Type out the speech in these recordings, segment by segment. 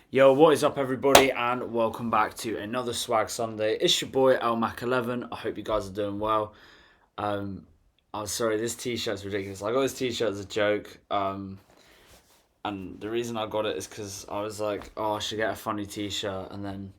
Yo, what is up, everybody, and welcome back to another Swag Sunday. It's your boy LMac11. I hope you guys are doing well. I'm sorry, this t-shirt's ridiculous. I got this t-shirt as a joke, and the reason I got it is because I was like, oh, I should get a funny t-shirt, and then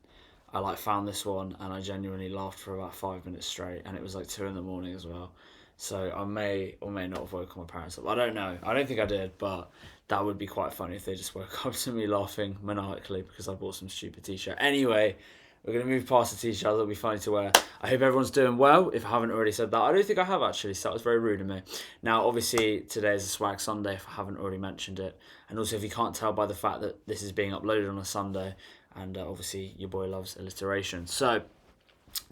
I found this one, and I genuinely laughed for about 5 minutes straight, and it was like 2 in the morning as well. So I may or may not have woken my parents up. I don't know. I don't think I did, but that would be quite funny if they just woke up to me laughing maniacally because I bought some stupid t-shirt. Anyway, we're going to move past the t-shirt. That'll be funny to wear. I hope everyone's doing well. If I haven't already said that, I don't think I have actually, so that was very rude of me. Now, obviously, today is a Swag Sunday if I haven't already mentioned it. And also, if you can't tell by the fact that this is being uploaded on a Sunday, and obviously your boy loves alliteration. So,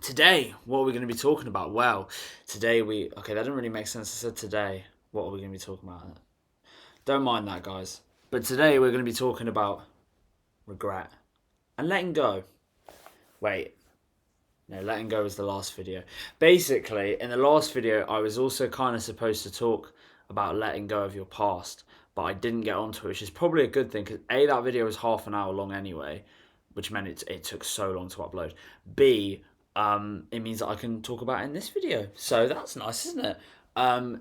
today, what are we going to be talking about? Well, today okay, that didn't really make sense. I said today, what are we going to be talking about? Don't mind that, guys. But today we're going to be talking about regret and letting go. Wait, no, letting go was the last video. Basically, in the last video, I was also kind of supposed to talk about letting go of your past, but I didn't get onto it, which is probably a good thing because A, that video was half an hour long anyway, which meant it took so long to upload. B, it means that I can talk about it in this video. So that's nice, isn't it?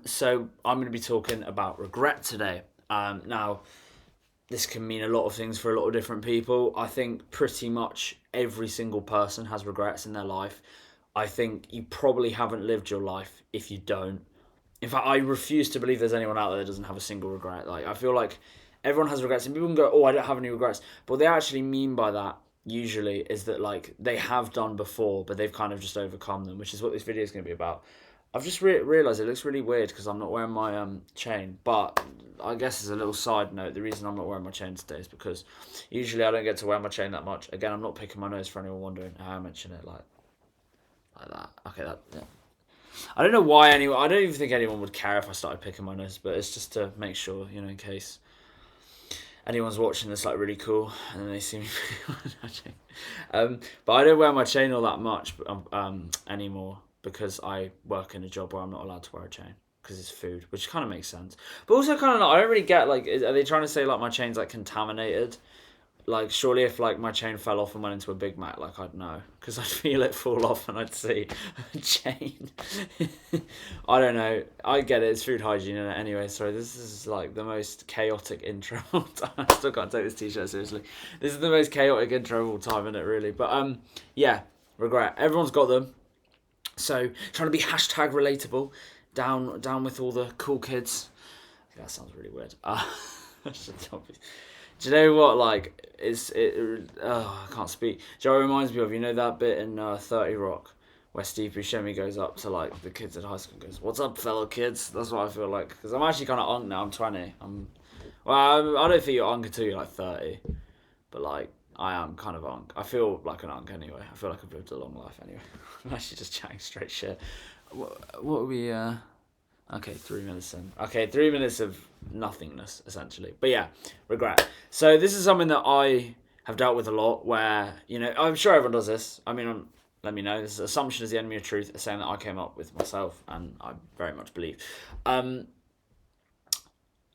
So I'm going to be talking about regret today. Now, this can mean a lot of things for a lot of different people. I think pretty much every single person has regrets in their life. I think you probably haven't lived your life if you don't. In fact, I refuse to believe there's anyone out there that doesn't have a single regret. Like, I feel like everyone has regrets, and people can go, "Oh, I don't have any regrets." But what they actually mean by that usually is that like they have done before, but they've kind of just overcome them, which is what this video is going to be about. I've just realised it looks really weird because I'm not wearing my chain. But I guess as a little side note, the reason I'm not wearing my chain today is because usually I don't get to wear my chain that much. Again, I'm not picking my nose for anyone wondering how I mention it like that. Okay, that yeah. I don't know why anyone. I don't even think anyone would care if I started picking my nose, but it's just to make sure, in case anyone's watching this like really cool and then they see me but I don't wear my chain all that much anymore because I work in a job where I'm not allowed to wear a chain because it's food, which kind of makes sense, but also kind of not. I don't really get like, are they trying to say like my chain's like contaminated? Like, surely if like my chain fell off and went into a Big Mac, like I'd know because I'd feel it fall off and I'd see a chain. I don't know. I get it. It's food hygiene in it anyway. Sorry, this is like the most chaotic intro of all time. I still can't take this t-shirt seriously. This is the most chaotic intro of all time, isn't it? Really, but yeah, regret. Everyone's got them. So trying to be hashtag relatable, down with all the cool kids. That sounds really weird. Do you know what, like, I can't speak. Do you know what it reminds me of? You know that bit in 30 Rock where Steve Buscemi goes up to, like, the kids at high school and goes, "What's up, fellow kids?" That's what I feel like. Because I'm actually kind of unk now. I'm 20. I don't think you're unk until you're, like, 30. But, like, I am kind of unk. I feel like an unk anyway. I feel like I've lived a long life anyway. I'm actually just chatting straight shit. What are we, Okay, 3 minutes in. Okay, 3 minutes of nothingness, essentially. But yeah, regret. So this is something that I have dealt with a lot where, I'm sure everyone does this. I mean, let me know. This is assumption is the enemy of truth, a saying that I came up with myself and I very much believe. At the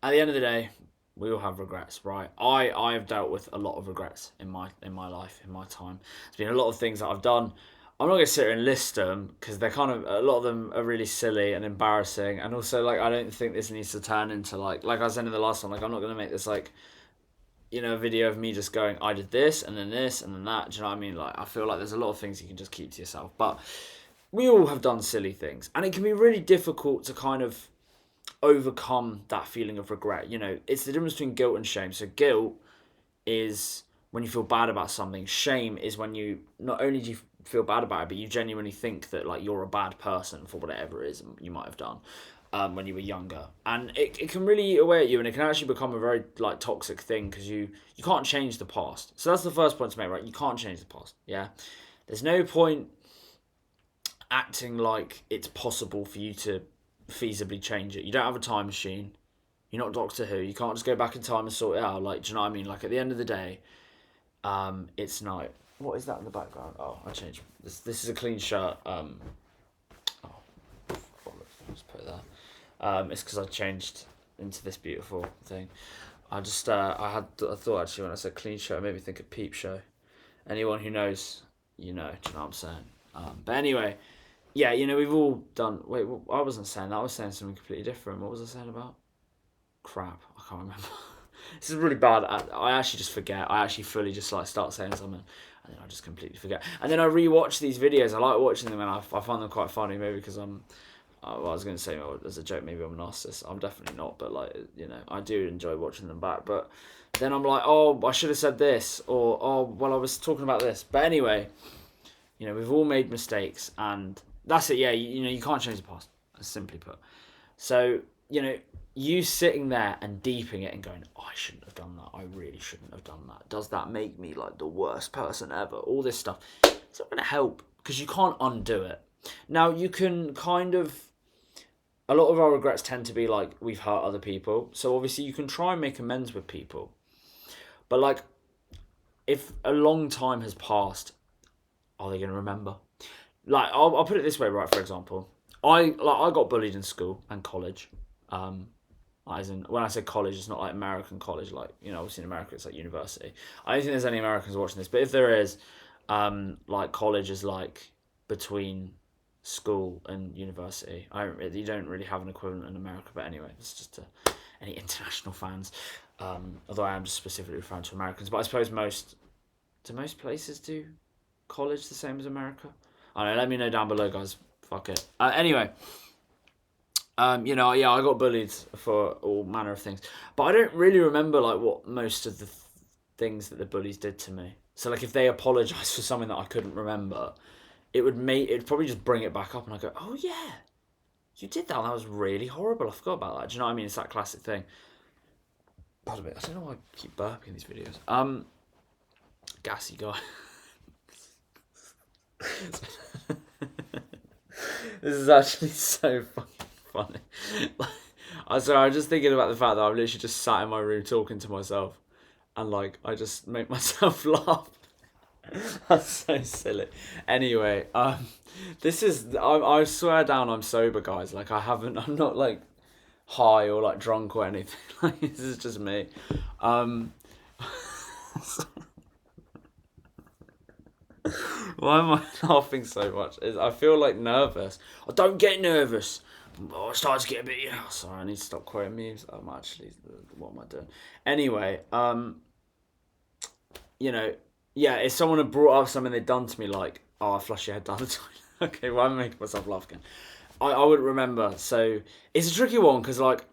end of the day, we all have regrets, right? I have dealt with a lot of regrets in my life, in my time. There's been a lot of things that I've done. I'm not going to sit here and list them because they're a lot of them are really silly and embarrassing. And also, like, I don't think this needs to turn into, like I was saying in the last one, like, I'm not going to make this, like, a video of me just going, I did this and then that. Do you know what I mean? Like, I feel like there's a lot of things you can just keep to yourself. But we all have done silly things. And it can be really difficult to kind of overcome that feeling of regret. It's the difference between guilt and shame. So guilt is when you feel bad about something. Shame is when you not only do you feel bad about it, but you genuinely think that like you're a bad person for whatever it is you might have done when you were younger, and it can really eat away at you, and it can actually become a very like toxic thing because you can't change the past. So that's the first point to make, right? You can't change the past. Yeah, there's no point acting like it's possible for you to feasibly change it. You don't have a time machine. You're not Doctor Who. You can't just go back in time and sort it out. Like, do you know what I mean? Like, at the end of the day, it's night. What is that in the background? Oh, I changed. This is a clean shirt. Let's put it there. It's because I changed into this beautiful thing. I thought actually when I said clean show, it made me think of Peep Show. Anyone who knows, you know. Do you know what I'm saying? But anyway, yeah, we've all done. Wait, I wasn't saying that. I was saying something completely different. What was I saying about? Crap, I can't remember. This is really bad. I actually just forget. I actually fully just like start saying something, and then I just completely forget. And then I rewatch these videos. I like watching them, and I find them quite funny. Maybe because I'm. Well, I was going to say as a joke, maybe I'm a narcissist. I'm definitely not, but like I do enjoy watching them back. But then I'm like, oh, I should have said this, or oh, well, I was talking about this. But anyway, we've all made mistakes, and that's it. Yeah, you can't change the past. Simply put. So you sitting there and deeping it and going, oh, I shouldn't have done that. I really shouldn't have done that. Does that make me like the worst person ever? All this stuff. It's not going to help because you can't undo it. Now you can kind of. A lot of our regrets tend to be like we've hurt other people. So obviously you can try and make amends with people. But like, if a long time has passed, are they going to remember? Like, I'll put it this way, right? For example, I got bullied in school and college. As in, when I say college, it's not like American college. Like, obviously in America it's like university. I don't think there's any Americans watching this, but if there is, like college is like between school and university. You don't really have an equivalent in America, but anyway, it's just any international fans. Although I am just specifically referring to Americans, but I suppose most places do college the same as America. I don't know. Let me know down below, guys. Fuck it. Anyway, yeah, I got bullied for all manner of things, but I don't really remember like what most of the things that the bullies did to me. So like, if they apologized for something that I couldn't remember, it'd probably just bring it back up, and I go, oh yeah, you did that. That was really horrible. I forgot about that. Do you know what I mean? It's that classic thing. Pardon me. I don't know why I keep burping in these videos. Gassy guy. This is actually so fucking funny. I was just thinking about the fact that I've literally just sat in my room talking to myself, and like I just make myself laugh. That's so silly. Anyway, this is I swear down I'm sober, guys. Like I'm not like high or like drunk or anything. Like this is just me. Why am I laughing so much? I feel like nervous. I don't get nervous. I start to get a bit. Yeah, sorry, I need to stop quoting memes. I'm actually. What am I doing? Anyway, yeah, if someone had brought up something they'd done to me, like, oh, I flush your head down the toilet. Okay, well, I'm making myself laugh again. I wouldn't remember. So it's a tricky one because, like,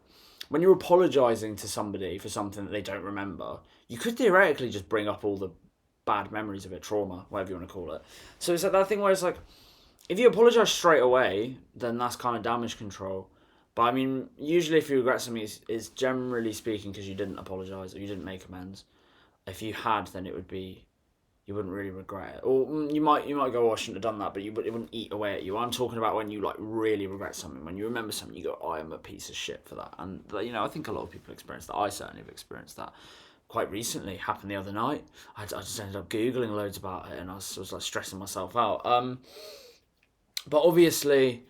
when you're apologising to somebody for something that they don't remember, you could theoretically just bring up all the bad memories of it, trauma, whatever you want to call it. So it's like that thing where it's like, if you apologise straight away, then that's kind of damage control. But I mean, usually if you regret something, it's generally speaking because you didn't apologise or you didn't make amends. If you had, then it would be, you wouldn't really regret it. Or you might go, oh, I shouldn't have done that, but it wouldn't eat away at you. I'm talking about when you like really regret something, when you remember something, you go, oh, I am a piece of shit for that. And I think a lot of people experience that. I certainly have experienced that. Quite recently, happened the other night. I just ended up Googling loads about it, and I was like stressing myself out. But obviously,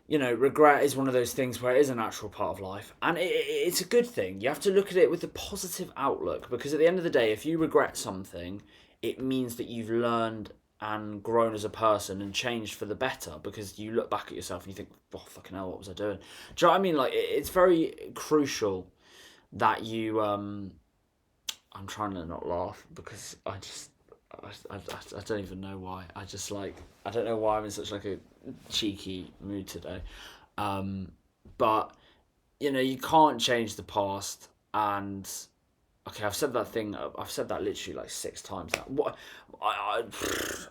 regret is one of those things where it is a natural part of life, and it's a good thing. You have to look at it with a positive outlook, because at the end of the day, if you regret something, it means that you've learned and grown as a person and changed for the better, because you look back at yourself and you think, oh, fucking hell, what was I doing? Do you know what I mean? Like, it's very crucial that you... I'm trying to not laugh because I don't even know why. I don't know why I'm in such like a cheeky mood today. But you can't change the past, and okay, I've said that thing. I've said that literally like 6 times now. What I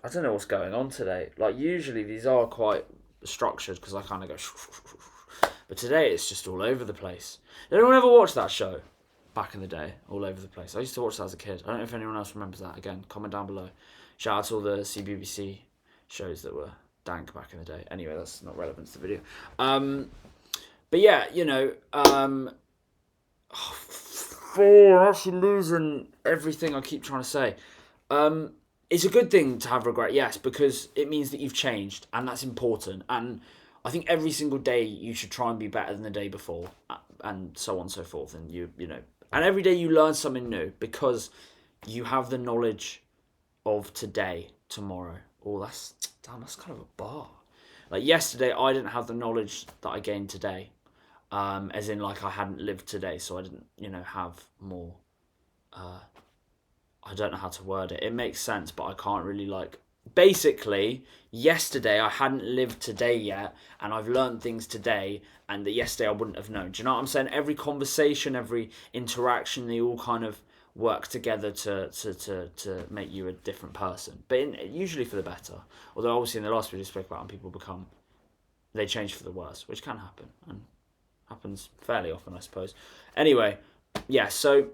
don't know what's going on today. Like usually these are quite structured because I kind of go, but today it's just all over the place. Did anyone ever watch that show? Back in the day, All Over the Place. I used to watch that as a kid. I don't know if anyone else remembers that. Again, comment down below. Shout out to all the CBBC shows that were dank back in the day. Anyway, that's not relevant to the video. But yeah, I'm actually losing everything I keep trying to say. It's a good thing to have regret, yes, because it means that you've changed, and that's important. And I think every single day you should try and be better than the day before, and so on and so forth. And And every day you learn something new because you have the knowledge of today, tomorrow. Oh, that's kind of a bar. Like yesterday, I didn't have the knowledge that I gained today. As in, like, I hadn't lived today, so I didn't, have more. I don't know how to word it. It makes sense, but I can't really, like. Basically, yesterday I hadn't lived today yet, and I've learned things today, and that yesterday I wouldn't have known. Do you know what I'm saying? Every conversation, every interaction, they all kind of work together to make you a different person, but usually for the better. Although obviously in the last video we spoke about how people they change for the worse, which can happen and happens fairly often, I suppose. Anyway, yeah. So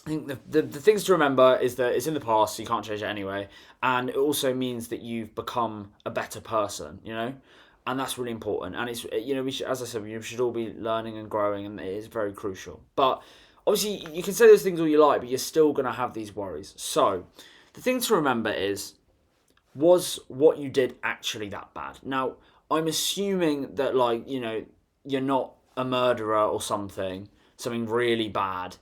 I think the things to remember is that it's in the past, so you can't change it anyway, and it also means that you've become a better person, and that's really important. And it's we should, as I said, we should all be learning and growing, and it is very crucial. But obviously, you can say those things all you like, but you're still gonna have these worries. So the thing to remember is, was what you did actually that bad? Now, I'm assuming that, like, you're not a murderer or something really bad.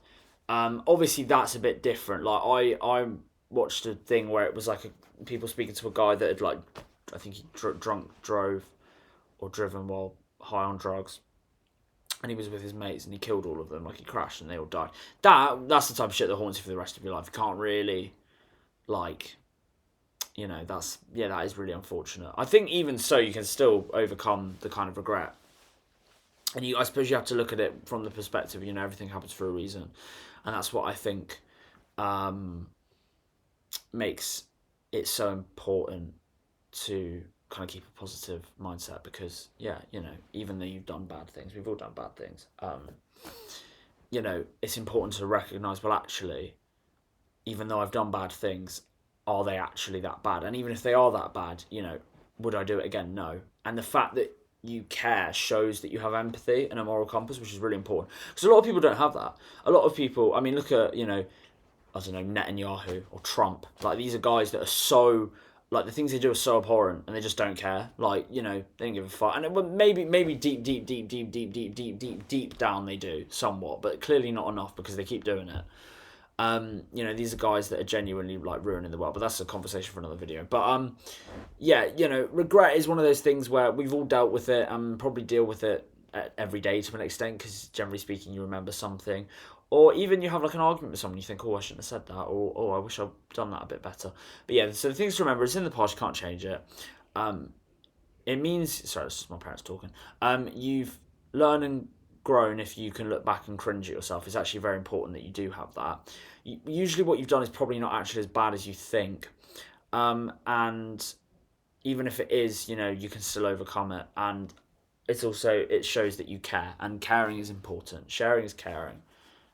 Obviously that's a bit different. Like I watched a thing where it was like people speaking to a guy that had, like, I think he drove or driven while high on drugs, and he was with his mates and he killed all of them. Like, he crashed and they all died. That's the type of shit that haunts you for the rest of your life. You can't really, like, that is really unfortunate. I think even so, you can still overcome the kind of regret. And I suppose you have to look at it from the perspective, everything happens for a reason. And that's what I think makes it so important to kind of keep a positive mindset, because, even though you've done bad things, we've all done bad things, it's important to recognise, well, actually, even though I've done bad things, are they actually that bad? And even if they are that bad, would I do it again? No. And the fact that you care shows that you have empathy and a moral compass, which is really important. Because a lot of people don't have that. A lot of people, I mean, look at, I don't know, Netanyahu or Trump. Like, these are guys that are so, like, the things they do are so abhorrent, and they just don't care. Like, they don't give a fuck. And maybe deep down they do somewhat, but clearly not enough, because they keep doing it. These are guys that are genuinely, like, ruining the world, but that's a conversation for another video. But regret is one of those things where we've all dealt with it and probably deal with it every day to an extent, because generally speaking, you remember something, or even you have, like, an argument with someone, you think, oh, I shouldn't have said that, or oh, I wish I'd done that a bit better. But yeah, so the things to remember is, in the past, you can't change it. It means, sorry, this is my parents talking. You've learned and grown if you can look back and cringe at yourself. It's actually very important that you do have that. Usually what you've done is probably not actually as bad as you think, and even if it is, you can still overcome it. And it shows that you care, and caring is important. Sharing is caring,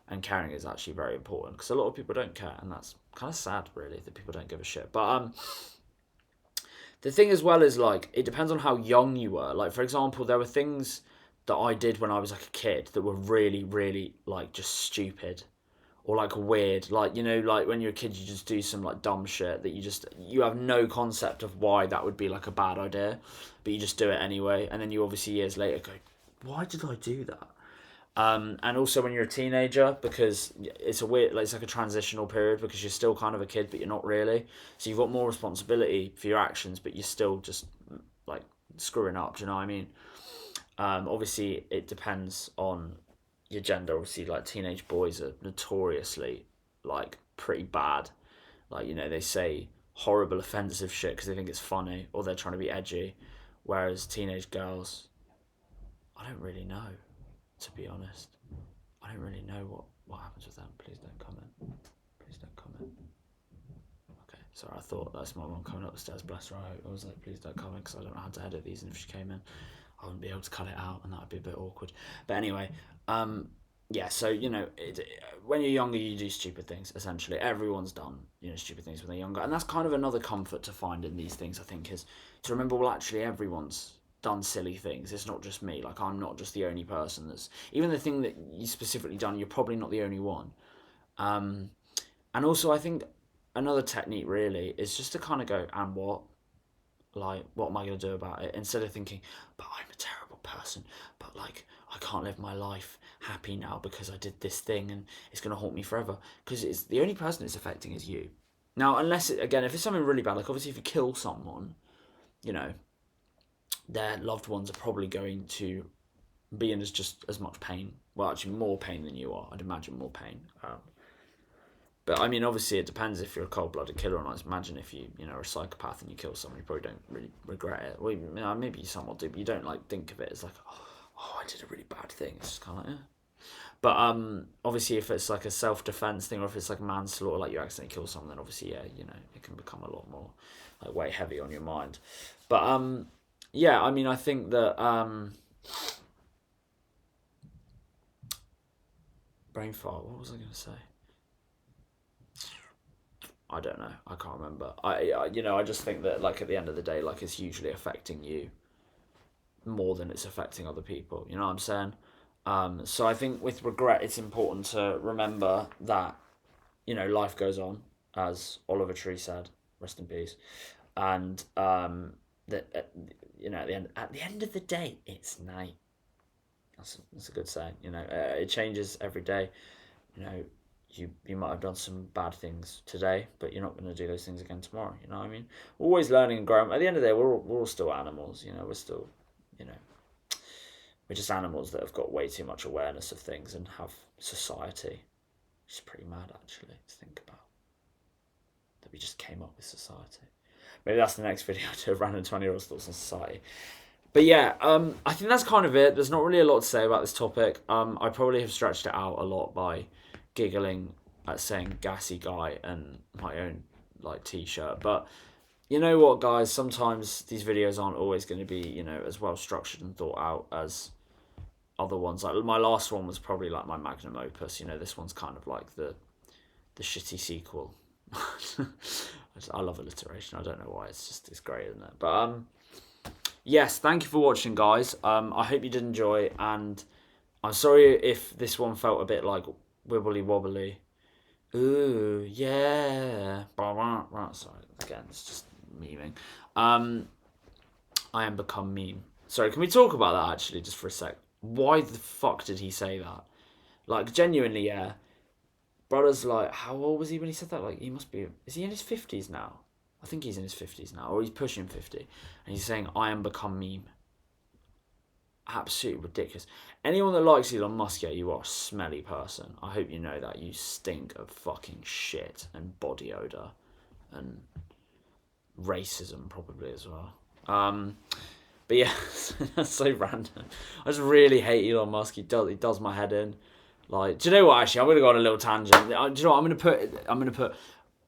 and caring is actually very important, because a lot of people don't care, and that's kind of sad, really, that people don't give a shit. But the thing as well is, like, it depends on how young you were. Like, for example, there were things that I did when I was, like, a kid that were really, really, like, just stupid, or, like, weird. Like, like, when you're a kid, you just do some, like, dumb shit that you have no concept of why that would be, like, a bad idea, but you just do it anyway. And then you obviously years later go, why did I do that? And also when you're a teenager, because it's it's like a transitional period, because you're still kind of a kid, but you're not really. So you've got more responsibility for your actions, but you're still just, like, screwing up. Do you know what I mean? Obviously, it depends on your gender. Obviously, like, teenage boys are notoriously, like, pretty bad. Like, they say horrible, offensive shit because they think it's funny, or they're trying to be edgy. Whereas teenage girls, I don't really know, to be honest. I don't really know what happens with them. Please don't comment. Please don't comment. Okay, sorry, I thought that's my mum coming up the stairs, bless her. I was like, please don't comment, because I don't know how to edit these, and if she came in, I wouldn't be able to cut it out, and that would be a bit awkward. But anyway, yeah, so, when you're younger, you do stupid things, essentially. Everyone's done, stupid things when they're younger. And that's kind of another comfort to find in these things, I think, is to remember, well, actually, everyone's done silly things. It's not just me. Like, I'm not just the only person that's... Even the thing that you specifically done, you're probably not the only one. And also, I think another technique, really, is just to kind of go, and what? Like, what am I going to do about it? Instead of thinking, but I'm a terrible person, but like I can't live my life happy now because I did this thing and it's going to haunt me forever. Because it's the only person it's affecting is you. Now, unless again, if it's something really bad, like obviously if you kill someone, you know, their loved ones are probably going to be in just as much pain. Well, actually, more pain than you are. I'd imagine more pain. But I mean, obviously, it depends if you're a cold-blooded killer or not. Imagine if you are a psychopath and you kill someone, you probably don't really regret it. Well, you know, maybe some will do, but you don't like think of it as like, oh, I did a really bad thing. It's just kind of like, yeah. But obviously, if it's like a self-defense thing, or if it's like manslaughter, like you accidentally kill someone, then obviously, yeah, you know, it can become a lot more like weight heavy on your mind. But yeah, I mean, I think that brain fart. What was I going to say? I don't know. I can't remember. I just think that like at the end of the day, like it's usually affecting you more than it's affecting other people. You know what I'm saying? So I think with regret, it's important to remember that, you know, life goes on, as Oliver Tree said, rest in peace, and that you know at the end of the day, it's night. That's a good saying. You know, it changes every day. You know, you might have done some bad things today, but you're not going to do those things again tomorrow. You know what I mean? We're always learning and growing. At the end of the day, we're all still animals. You know, we're still, you know, we're just animals that have got way too much awareness of things and have society. It's pretty mad, actually, to think about. That we just came up with society. Maybe that's the next video, to random 20-year-olds' thoughts on society. But yeah, I think that's kind of it. There's not really a lot to say about this topic. I probably have stretched it out a lot by giggling at saying gassy guy and my own like t-shirt. But you know what, guys? Sometimes these videos aren't always going to be, you know, as well structured and thought out as other ones. Like my last one was probably like my magnum opus. You know, this one's kind of like the shitty sequel. I love alliteration. I don't know why. It's great, isn't it? But yes, thank you for watching, guys. I hope you did enjoy, and I'm sorry if this one felt a bit like wibbly wobbly. Ooh, yeah. Sorry, again, it's just memeing. I am become meme. Sorry, can we talk about that actually just for a sec? Why the fuck did he say that? Like, genuinely, yeah. Brother's like, how old was he when he said that? Like, he must be, is he in his 50s now? I think he's in his 50s now, or he's pushing 50. And he's saying, I am become meme. Absolutely ridiculous. Anyone that likes Elon Musk, yeah, you are a smelly person. I hope you know that. You stink of fucking shit and body odor and racism probably as well. But yeah, that's so random. I just really hate Elon Musk. He does my head in. Like, do you know what? Actually, I'm gonna go on a little tangent. Do you know what? I'm gonna put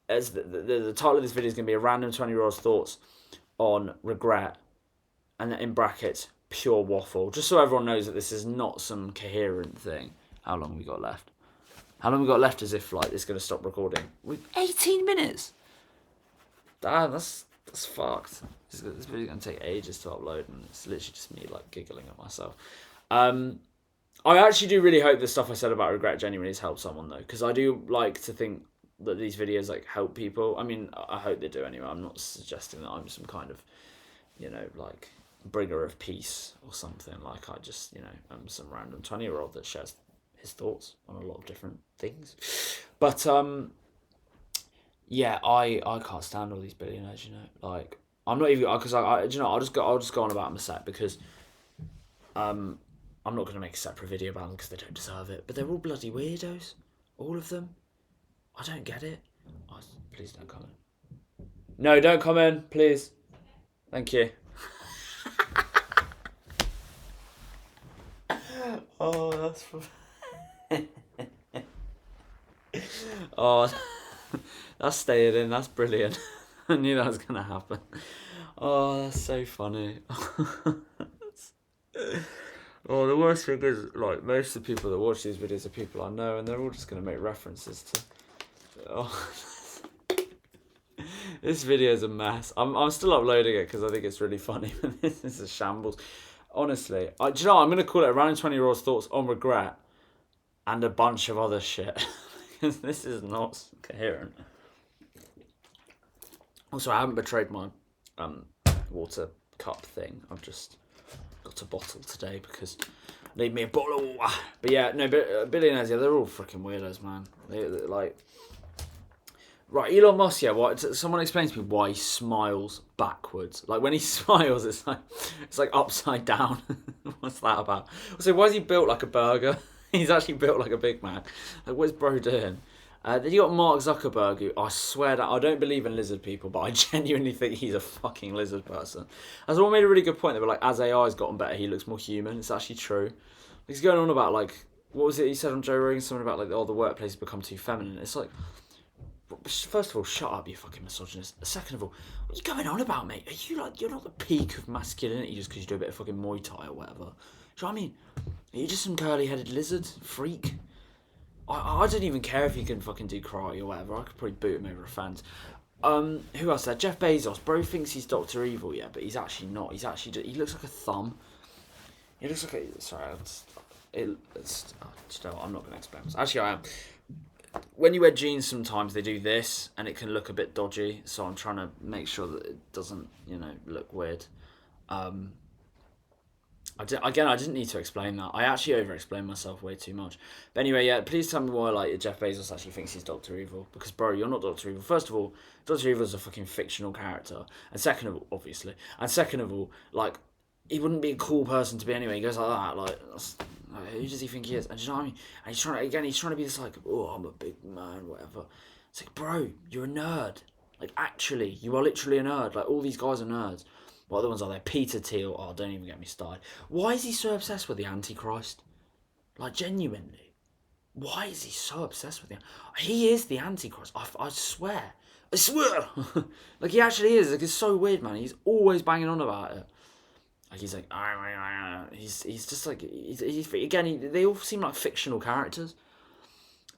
as the title of this video is gonna be a random 20-year-old's thoughts on regret, and in brackets pure waffle. Just so everyone knows that this is not some coherent thing. How long have we got left? How long have we got left? As if like it's gonna stop recording. We've 18 minutes. Damn, that's fucked. This video's gonna take ages to upload, and it's literally just me like giggling at myself. I actually do really hope the stuff I said about regret genuinely has helped someone though, because I do like to think that these videos like help people. I mean, I hope they do anyway. I'm not suggesting that I'm some kind of, you know, like bringer of peace or something. Like I just, you know, I'm some random 20-year-old that shares his thoughts on a lot of different things. But yeah, I can't stand all these billionaires. You know, like I'm not even because I you know I'll just go on about them a sec because I'm not going to make a separate video about them because they don't deserve it. But they're all bloody weirdos. All of them. I don't get it. Oh, please don't comment. No, don't comment, please. Thank you. Oh, that's... oh, that's staying in. That's brilliant. I knew that was going to happen. Oh, that's so funny. Oh, the worst thing is, like, most of the people that watch these videos are people I know, and they're all just going to make references to... Oh, this video is a mess. I'm still uploading it because I think it's really funny, but this is a shambles. Honestly, do you know what? I'm going to call it Around 20-Year-Old's Thoughts on Regret and a bunch of other shit. Because this is not coherent. Also, I haven't betrayed my water cup thing. I've just got a bottle today because I need me a bottle of water. But yeah, no, billionaires, yeah, they're all freaking weirdos, man. They're like... Right, Elon Musk, yeah, someone explains to me why he smiles backwards. Like, when he smiles, it's like upside down. What's that about? So why is he built like a burger? He's actually built like a Big Mac. Like, what's bro doing? Then you got Mark Zuckerberg, who I swear that I don't believe in lizard people, but I genuinely think he's a fucking lizard person. And someone made a really good point. They were like, as AI's gotten better, he looks more human. It's actually true. He's going on about, like, what was it he said on Joe Rogan? Something about, like, oh, the workplace has become too feminine. It's like, first of all, shut up, you fucking misogynist. Second of all, what are you going on about, mate? Are you like, you're not the peak of masculinity just because you do a bit of fucking Muay Thai or whatever. Do you know what I mean? Are you just some curly-headed lizard freak? I don't even care if he can fucking do karate or whatever. I could probably boot him over a fence. Who else there? Jeff Bezos. Bro thinks he's Dr. Evil, yeah, but he's actually not. He's actually he looks like a thumb. He looks like a... Sorry, I'm not going to explain this. Actually, I am. When you wear jeans, sometimes they do this, and it can look a bit dodgy. So I'm trying to make sure that it doesn't, look weird. I didn't need to explain that. I actually over-explained myself way too much. But anyway, yeah, please tell me why, like, Jeff Bezos actually thinks he's Dr. Evil. Because, bro, you're not Dr. Evil. First of all, Dr. Evil is a fucking fictional character. And second of all, obviously. And second of all, like, he wouldn't be a cool person to be anyway. He goes like that, like who does he think he is? And do you know what I mean? And he's trying to be this, like, oh, I'm a big man, whatever. It's like, bro, you're a nerd. Like, actually, you are literally a nerd. Like, all these guys are nerds. What other ones are there? Peter Thiel. Oh, don't even get me started. Why is he so obsessed with the Antichrist? Like, genuinely. Why is he so obsessed with him? He is the Antichrist. I swear. I swear. Like, he actually is. Like, it's so weird, man. He's always banging on about it. Like, he's like, he's just like, they all seem like fictional characters.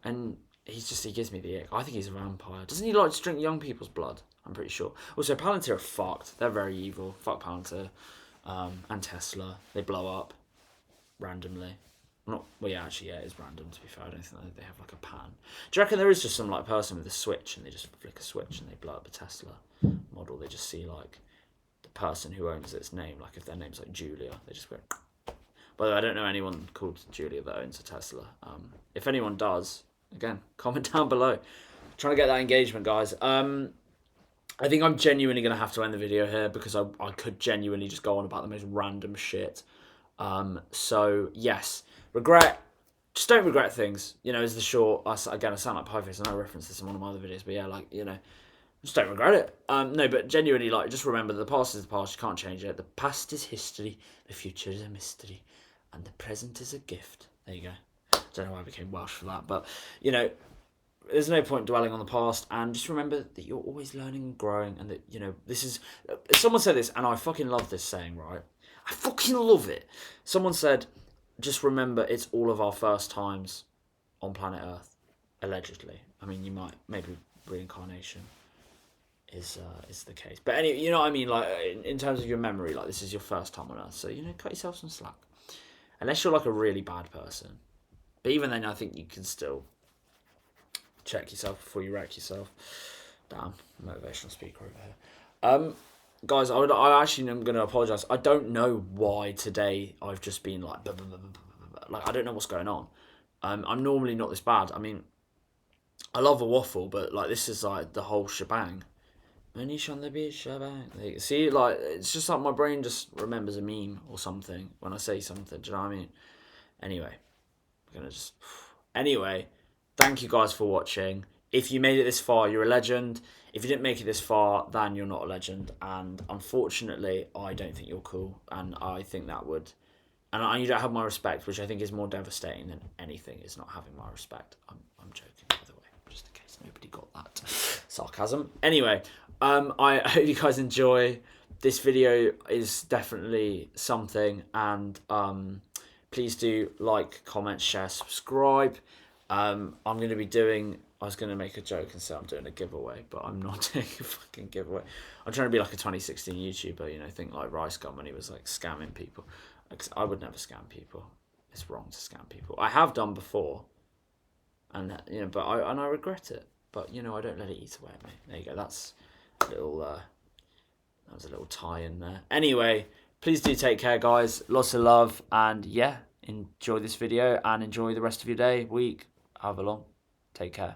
And he gives me the ick. I think he's a vampire. Doesn't he like to drink young people's blood? I'm pretty sure. Also, Palantir are fucked. They're very evil. Fuck Palantir. And Tesla. They blow up randomly. It is random, to be fair. I don't think they have like a pan. Do you reckon there is just some like person with a switch and they just flick a switch and they blow up a Tesla model? They just see like the person who owns its name. Like if their name's like Julia, they just go. By the way, I don't know anyone called Julia that owns a Tesla. If anyone does, again, comment down below. Trying to get that engagement, guys. I think I'm genuinely going to have to end the video here because I could genuinely just go on about the most random shit. So, yes. Just don't regret things. Is the short. I sound like Pieface. I know I referenced this in one of my other videos. But yeah, like, just don't regret it. No, but genuinely, like, just remember the past is the past. You can't change it. The past is history. The future is a mystery. And the present is a gift. There you go. Don't know why I became Welsh for that. But, there's no point dwelling on the past, and just remember that you're always learning and growing, and that, this is... Someone said this, and I fucking love this saying, right? I fucking love it. Someone said, just remember it's all of our first times on planet Earth, allegedly. I mean, maybe reincarnation is the case. But anyway, you know what I mean? Like, in terms of your memory, like, this is your first time on Earth, so, cut yourself some slack. Unless you're, like, a really bad person. But even then, I think you can still... check yourself before you wreck yourself. Damn, motivational speaker over here. Guys, I actually am going to apologise. I don't know why today I've just been like, blah, blah, blah, blah, blah, blah. Like, I don't know what's going on. I'm normally not this bad. I mean, I love a waffle, but like this is like the whole shebang. Manish on the beach, shebang. See, like, it's just like my brain just remembers a meme or something when I say something. Do you know what I mean? Anyway, I'm going to just... Anyway... Thank you guys for watching. If you made it this far, you're a legend. If you didn't make it this far, then you're not a legend. And unfortunately, I don't think you're cool. And I think that would... And you don't have my respect, which I think is more devastating than anything, is not having my respect. I'm joking, by the way, just in case nobody got that sarcasm. Anyway, I hope you guys enjoy. This video is definitely something. And please do like, comment, share, subscribe. I'm going to be doing... I was going to make a joke and say I'm doing a giveaway, but I'm not doing a fucking giveaway. I'm trying to be like a 2016 YouTuber, think like Rice Gum when he was like scamming people. I would never scam people. It's wrong to scam people. I have done before, and but I regret it. But I don't let it eat away at me. There you go. That's a little. That was a little tie in there. Anyway, Please do take care, guys. Lots of love, and yeah, enjoy this video and enjoy the rest of your day, week, however long. Take care.